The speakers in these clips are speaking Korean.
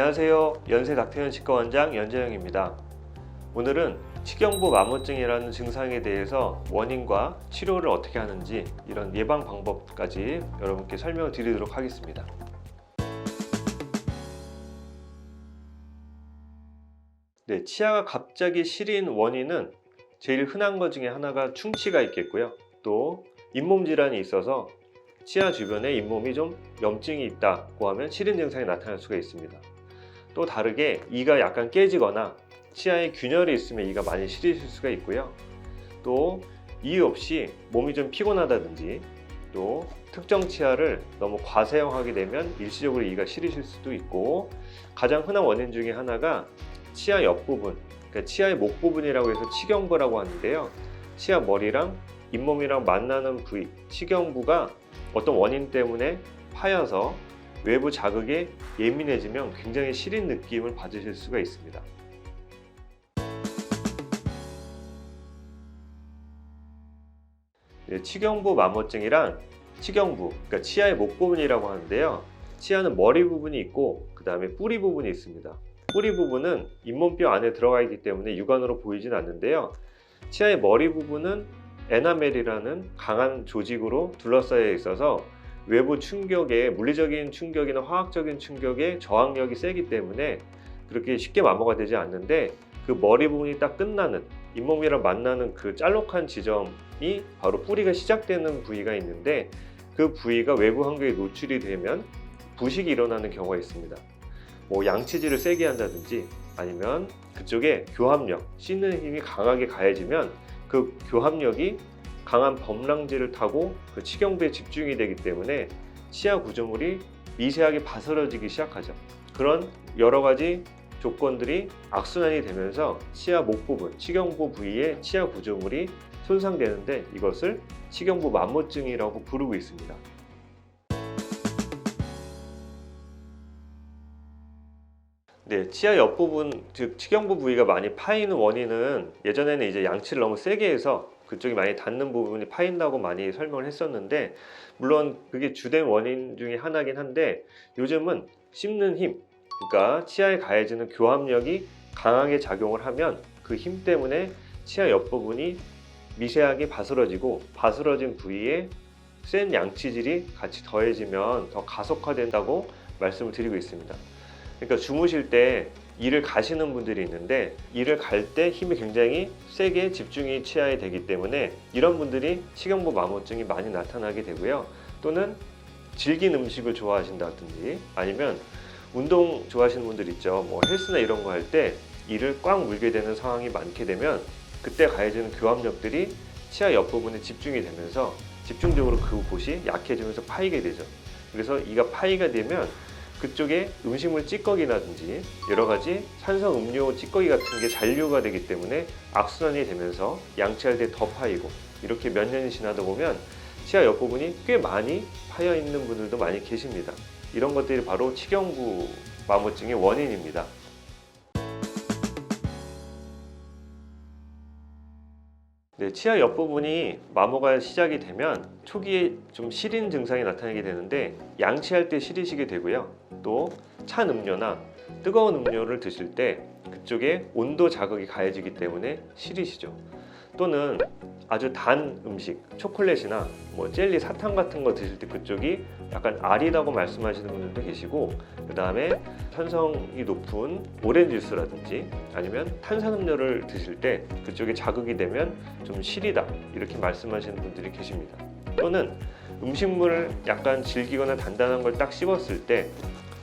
안녕하세요. 연세닥터현 치과원장 연재영입니다. 오늘은 치경부 마모증이라는 증상에 대해서 원인과 치료를 어떻게 하는지 이런 예방 방법까지 여러분께 설명을 드리도록 하겠습니다. 네, 치아가 갑자기 시린 원인은 제일 흔한 것 중에 하나가 충치가 있겠고요. 또 잇몸 질환이 있어서 치아 주변에 잇몸이 좀 염증이 있다고 하면 시린 증상이 나타날 수가 있습니다. 또 다르게 이가 약간 깨지거나 치아에 균열이 있으면 이가 많이 시리실 수가 있고요. 또 이유 없이 몸이 좀 피곤하다든지 또 특정 치아를 너무 과사용하게 되면 일시적으로 이가 시리실 수도 있고, 가장 흔한 원인 중에 하나가 치아 옆부분, 그러니까 치아의 목 부분이라고 해서 치경부라고 하는데요. 치아 머리랑 잇몸이랑 만나는 부위, 치경부가 어떤 원인 때문에 파여서 외부 자극에 예민해지면 굉장히 시린 느낌을 받으실 수가 있습니다. 네, 치경부 마모증이란 치경부, 그러니까 치아의 목 부분이라고 하는데요. 치아는 머리 부분이 있고 그 다음에 뿌리 부분이 있습니다. 뿌리 부분은 잇몸뼈 안에 들어가 있기 때문에 육안으로 보이진 않는데요. 치아의 머리 부분은 에나멜이라는 강한 조직으로 둘러싸여 있어서 외부 충격에, 물리적인 충격이나 화학적인 충격에 저항력이 세기 때문에 그렇게 쉽게 마모가 되지 않는데, 그 머리 부분이 딱 끝나는, 잇몸이랑 만나는 그 짤록한 지점이 바로 뿌리가 시작되는 부위가 있는데, 그 부위가 외부 환경에 노출이 되면 부식이 일어나는 경우가 있습니다. 뭐 양치질을 세게 한다든지 아니면 그쪽에 교합력, 씹는 힘이 강하게 가해지면 그 교합력이 강한 범랑질을 타고 그 치경부에 집중이 되기 때문에 치아 구조물이 미세하게 바스러지기 시작하죠. 그런 여러 가지 조건들이 악순환이 되면서 치아 목 부분, 치경부 부위의 치아 구조물이 손상되는데, 이것을 치경부 마모증이라고 부르고 있습니다. 네, 치아 옆부분, 즉 치경부 부위가 많이 파이는 원인은 예전에는 이제 양치를 너무 세게 해서 그쪽이 많이 닿는 부분이 파인다고 많이 설명을 했었는데, 물론 그게 주된 원인 중에 하나긴 한데, 요즘은 씹는 힘, 그러니까 치아에 가해지는 교합력이 강하게 작용을 하면 그 힘 때문에 치아 옆부분이 미세하게 바스러지고, 바스러진 부위에 센 양치질이 같이 더해지면 더 가속화된다고 말씀을 드리고 있습니다. 그러니까 주무실 때 이를 가시는 분들이 있는데, 이를 갈 때 힘이 굉장히 세게 집중이 치아에 되기 때문에 이런 분들이 치경부 마모증이 많이 나타나게 되고요. 또는 질긴 음식을 좋아하신다든지 아니면 운동 좋아하시는 분들 있죠. 뭐 헬스나 이런 거 할 때 이를 꽉 물게 되는 상황이 많게 되면 그때 가해지는 교합력들이 치아 옆부분에 집중이 되면서 집중적으로 그곳이 약해지면서 파이게 되죠. 그래서 이가 파이가 되면 그쪽에 음식물 찌꺼기라든지 여러 가지 산성 음료 찌꺼기 같은 게 잔류가 되기 때문에 악순환이 되면서 양치할 때 더 파이고, 이렇게 몇 년이 지나다 보면 치아 옆부분이 꽤 많이 파여 있는 분들도 많이 계십니다. 이런 것들이 바로 치경부 마모증의 원인입니다. 네, 치아 옆부분이 마모가 시작이 되면 초기에 좀 시린 증상이 나타나게 되는데, 양치할 때 시리시게 되고요. 또 찬 음료나 뜨거운 음료를 드실 때 그쪽에 온도 자극이 가해지기 때문에 시리시죠. 또는 아주 단 음식, 초콜릿이나 뭐 젤리, 사탕 같은 거 드실 때 그쪽이 약간 아리다고 말씀하시는 분들도 계시고, 그 다음에 산성이 높은 오렌지 주스라든지 아니면 탄산음료를 드실 때 그쪽에 자극이 되면 좀 시리다, 이렇게 말씀하시는 분들이 계십니다. 또는 음식물을 약간 질기거나 단단한 걸 딱 씹었을 때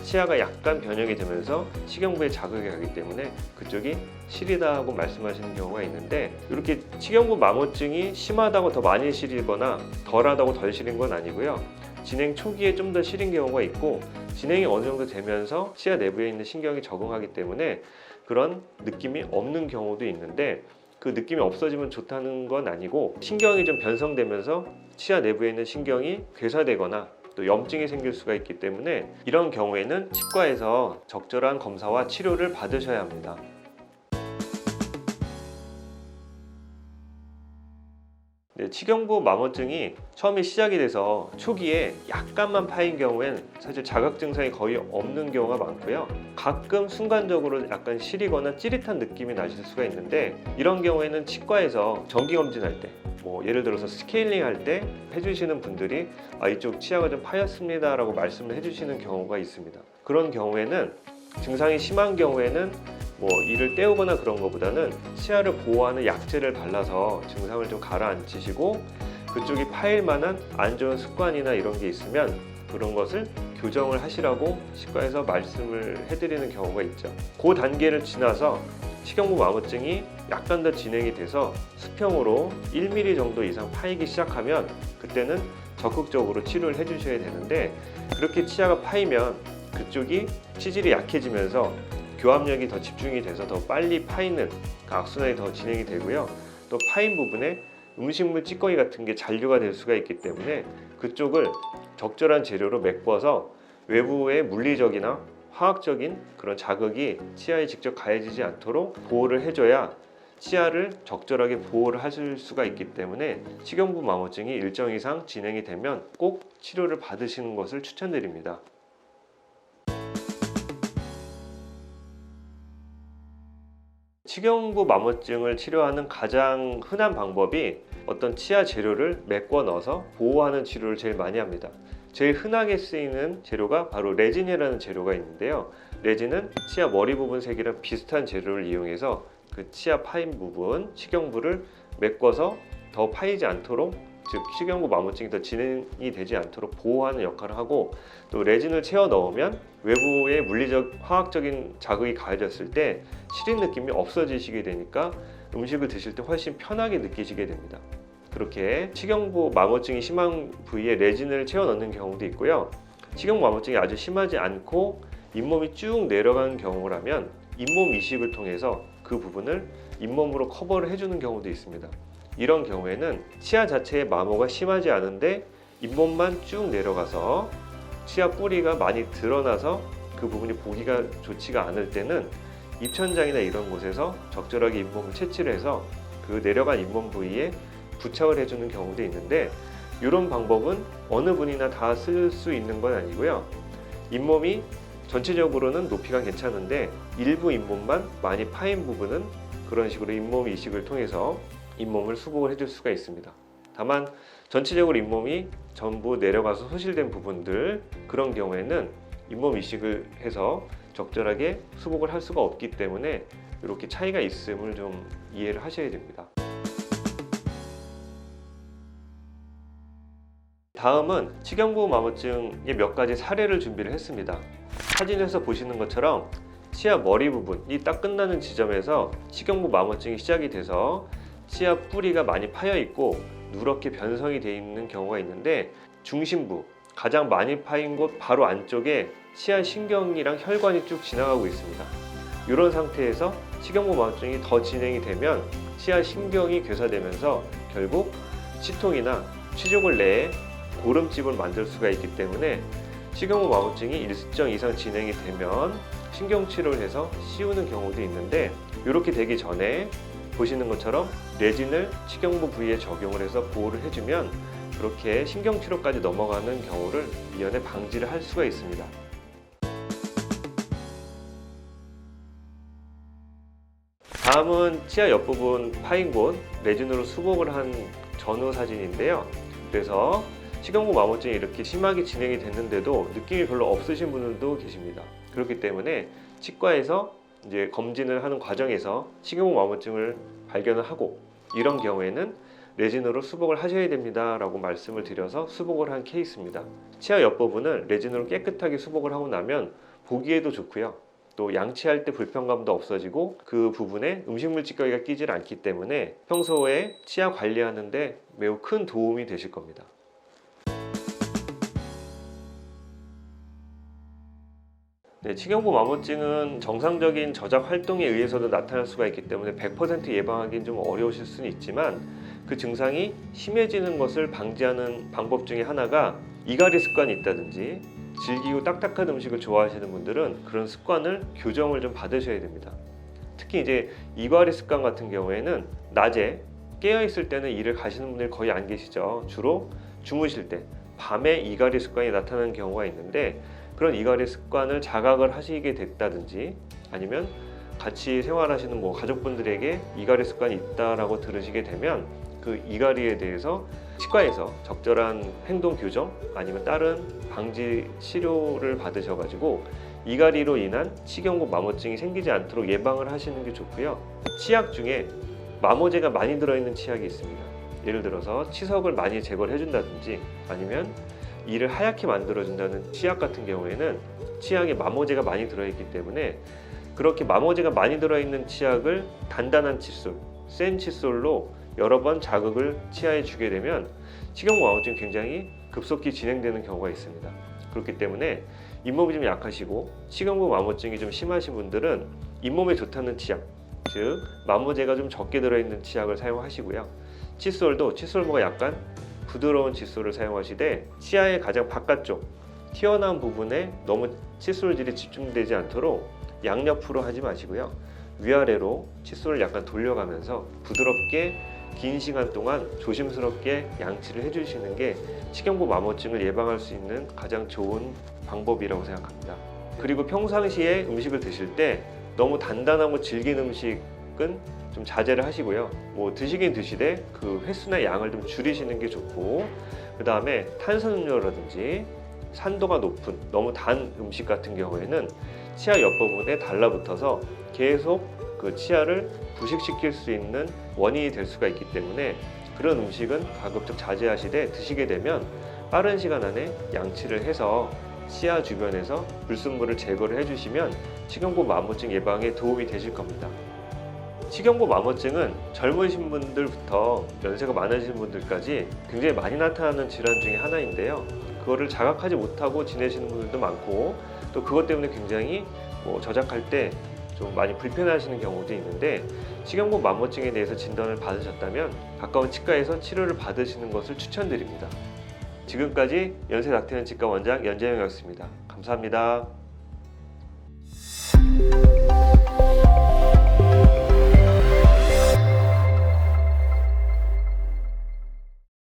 치아가 약간 변형이 되면서 치경부에 자극이 가기 때문에 그쪽이 시리다고 말씀하시는 경우가 있는데, 이렇게 치경부 마모증이 심하다고 더 많이 시리거나 덜하다고 덜 시린 건 아니고요. 진행 초기에 좀 더 시린 경우가 있고, 진행이 어느 정도 되면서 치아 내부에 있는 신경이 적응하기 때문에 그런 느낌이 없는 경우도 있는데, 그 느낌이 없어지면 좋다는 건 아니고, 신경이 좀 변성되면서 치아 내부에 있는 신경이 괴사되거나 또 염증이 생길 수가 있기 때문에 이런 경우에는 치과에서 적절한 검사와 치료를 받으셔야 합니다. 네, 치경부 마모증이 처음에 시작이 돼서 초기에 약간만 파인 경우엔 사실 자각 증상이 거의 없는 경우가 많고요. 가끔 순간적으로 약간 시리거나 찌릿한 느낌이 나실 수가 있는데, 이런 경우에는 치과에서 정기 검진할 때, 예를 들어서 스케일링 할 때 해주시는 분들이 이쪽 치아가 좀 파였습니다 라고 말씀을 해주시는 경우가 있습니다. 그런 경우에는, 증상이 심한 경우에는 이를 떼우거나 그런 것보다는 치아를 보호하는 약재를 발라서 증상을 좀 가라앉히시고, 그쪽이 파일 만한 안 좋은 습관이나 이런 게 있으면 그런 것을 교정을 하시라고 치과에서 말씀을 해드리는 경우가 있죠. 그 단계를 지나서 치경부 마모증이 약간 더 진행이 돼서 수평으로 1mm 정도 이상 파이기 시작하면 그때는 적극적으로 치료를 해주셔야 되는데, 그렇게 치아가 파이면 그쪽이 치질이 약해지면서 교합력이 더 집중이 돼서 더 빨리 파이는 악순환이 더 진행이 되고요. 또 파인 부분에 음식물 찌꺼기 같은 게 잔류가 될 수가 있기 때문에 그쪽을 적절한 재료로 메꿔서 외부의 물리적이나 화학적인 그런 자극이 치아에 직접 가해지지 않도록 보호를 해줘야 치아를 적절하게 보호를 하실 수가 있기 때문에 치경부 마모증이 일정 이상 진행이 되면 꼭 치료를 받으시는 것을 추천드립니다. 치경부 마모증을 치료하는 가장 흔한 방법이 어떤 치아 재료를 메꿔 넣어서 보호하는 치료를 제일 많이 합니다. 제일 흔하게 쓰이는 재료가 바로 레진이라는 재료가 있는데요. 레진은 치아 머리 부분 색이랑 비슷한 재료를 이용해서 그 치아 파인 부분, 치경부를 메꿔서 더 파이지 않도록, 즉 치경부 마모증이 더 진행이 되지 않도록 보호하는 역할을 하고, 또 레진을 채워 넣으면 외부의 물리적, 화학적인 자극이 가해졌을 때 시린 느낌이 없어지시게 되니까 음식을 드실 때 훨씬 편하게 느끼시게 됩니다. 그렇게 치경부 마모증이 심한 부위에 레진을 채워 넣는 경우도 있고요. 치경부 마모증이 아주 심하지 않고 잇몸이 쭉 내려가는 경우라면 잇몸 이식을 통해서 그 부분을 잇몸으로 커버를 해주는 경우도 있습니다. 이런 경우에는 치아 자체의 마모가 심하지 않은데 잇몸만 쭉 내려가서 치아 뿌리가 많이 드러나서 그 부분이 보기가 좋지가 않을 때는 입천장이나 이런 곳에서 적절하게 잇몸을 채취를 해서 그 내려간 잇몸 부위에 부착을 해주는 경우도 있는데, 이런 방법은 어느 분이나 다 쓸 수 있는 건 아니고요. 잇몸이 전체적으로는 높이가 괜찮은데 일부 잇몸만 많이 파인 부분은 그런 식으로 잇몸 이식을 통해서 잇몸을 수복을 해줄 수가 있습니다. 다만 전체적으로 잇몸이 전부 내려가서 소실된 부분들, 그런 경우에는 잇몸 이식을 해서 적절하게 수복을 할 수가 없기 때문에 이렇게 차이가 있음을 좀 이해를 하셔야 됩니다. 다음은 치경부 마모증의 몇 가지 사례를 준비를 했습니다. 사진에서 보시는 것처럼 치아 머리 부분이 딱 끝나는 지점에서 치경부 마모증이 시작이 돼서 치아 뿌리가 많이 파여 있고 누렇게 변성이 되어 있는 경우가 있는데, 중심부, 가장 많이 파인 곳 바로 안쪽에 치아 신경이랑 혈관이 쭉 지나가고 있습니다. 이런 상태에서 치경부 마모증이 더 진행이 되면 치아 신경이 괴사되면서 결국 치통이나 치조골 내에 고름집을 만들 수가 있기 때문에 치경부 마모증이 일정 이상 진행이 되면 신경치료를 해서 씌우는 경우도 있는데, 이렇게 되기 전에 보시는 것처럼 레진을 치경부 부위에 적용을 해서 보호를 해주면 그렇게 신경치료까지 넘어가는 경우를 미연에 방지를 할 수가 있습니다. 다음은 치아 옆부분 파인 곳 레진으로 수복을 한 전후 사진인데요. 그래서 치경부 마모증이 이렇게 심하게 진행이 됐는데도 느낌이 별로 없으신 분들도 계십니다. 그렇기 때문에 치과에서 이제 검진을 하는 과정에서 치경부 마모증을 발견을 하고, 이런 경우에는 레진으로 수복을 하셔야 됩니다 라고 말씀을 드려서 수복을 한 케이스입니다. 치아 옆부분을 레진으로 깨끗하게 수복을 하고 나면 보기에도 좋고요, 또 양치할 때 불편감도 없어지고 그 부분에 음식물 찌꺼기가 끼질 않기 때문에 평소에 치아 관리하는데 매우 큰 도움이 되실 겁니다. 네, 치경부 마모증은 정상적인 저작 활동에 의해서도 나타날 수가 있기 때문에 100% 예방하기는 좀 어려우실 수는 있지만, 그 증상이 심해지는 것을 방지하는 방법 중에 하나가 이갈이 습관이 있다든지 질기고 딱딱한 음식을 좋아하시는 분들은 그런 습관을 교정을 좀 받으셔야 됩니다. 특히 이제 이갈이 습관 같은 경우에는 낮에 깨어 있을 때는 일을 가시는 분들이 거의 안 계시죠. 주로 주무실 때 밤에 이갈이 습관이 나타나는 경우가 있는데, 그런 이갈이 습관을 자각을 하시게 됐다든지 아니면 같이 생활하시는 가족분들에게 이갈이 습관이 있다라고 들으시게 되면 그 이갈이에 대해서 치과에서 적절한 행동 교정 아니면 다른 방지 치료를 받으셔가지고 이갈이로 인한 치경부 마모증이 생기지 않도록 예방을 하시는 게 좋고요. 치약 중에 마모제가 많이 들어있는 치약이 있습니다. 예를 들어서 치석을 많이 제거를 해준다든지 아니면 이를 하얗게 만들어준다는 치약 같은 경우에는 치약에 마모제가 많이 들어있기 때문에, 그렇게 마모제가 많이 들어있는 치약을 단단한 칫솔, 센 칫솔로 여러 번 자극을 치아에 주게 되면 치경부 마모증이 굉장히 급속히 진행되는 경우가 있습니다. 그렇기 때문에 잇몸이 좀 약하시고 치경부 마모증이 좀 심하신 분들은 잇몸에 좋다는 치약, 즉 마모제가 좀 적게 들어있는 치약을 사용하시고요. 칫솔도 칫솔모가 약간 부드러운 칫솔을 사용하시되 치아의 가장 바깥쪽 튀어나온 부분에 너무 칫솔질이 집중되지 않도록 양옆으로 하지 마시고요. 위아래로 칫솔을 약간 돌려가면서 부드럽게 긴 시간 동안 조심스럽게 양치를 해주시는 게 치경부 마모증을 예방할 수 있는 가장 좋은 방법이라고 생각합니다. 그리고 평상시에 음식을 드실 때 너무 단단하고 질긴 음식은 좀 자제를 하시고요. 드시긴 드시되 그 횟수나 양을 좀 줄이시는 게 좋고, 그 다음에 탄산음료라든지 산도가 높은 너무 단 음식 같은 경우에는 치아 옆부분에 달라붙어서 계속 그 치아를 부식시킬 수 있는 원인이 될 수가 있기 때문에 그런 음식은 가급적 자제하시되 드시게 되면 빠른 시간 안에 양치를 해서 치아 주변에서 불순물을 제거를 해주시면 치경부 마모증 예방에 도움이 되실 겁니다. 치경부 마모증은 젊으신 분들부터 연세가 많으신 분들까지 굉장히 많이 나타나는 질환 중에 하나인데요. 그거를 자각하지 못하고 지내시는 분들도 많고, 또 그것 때문에 굉장히 저작할 때 좀 많이 불편해하시는 경우도 있는데, 치경부 마모증에 대해서 진단을 받으셨다면 가까운 치과에서 치료를 받으시는 것을 추천드립니다. 지금까지 연세닥터현치과 원장 연재영이었습니다. 감사합니다.